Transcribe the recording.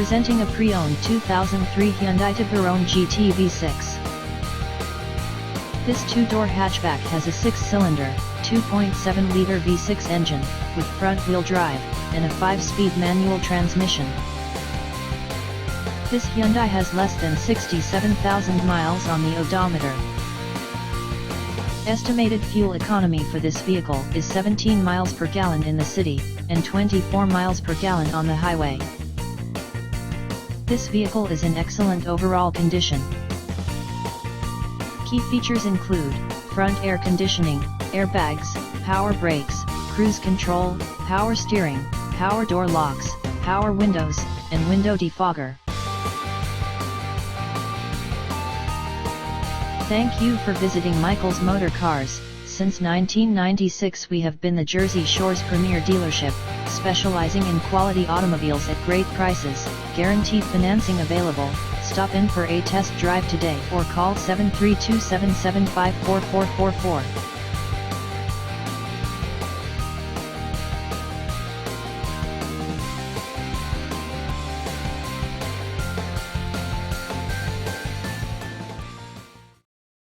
Presenting a pre-owned 2003 Hyundai Tiburon GT V6. This two-door hatchback has a 6-cylinder, 2.7-liter V6 engine, with front-wheel drive, and a 5-speed manual transmission. This Hyundai has less than 67,000 miles on the odometer. Estimated fuel economy for this vehicle is 17 miles per gallon in the city, and 24 miles per gallon on the highway. This vehicle is in excellent overall condition. Key features include front air conditioning, airbags, power brakes, cruise control, power steering, power door locks, power windows, and window defogger. Thank you for visiting Michael's Motorcars. Since 1996 we have been the Jersey Shore's premier dealership, specializing in quality automobiles at great prices, guaranteed financing available. Stop in for a test drive today or call 732-775-4444.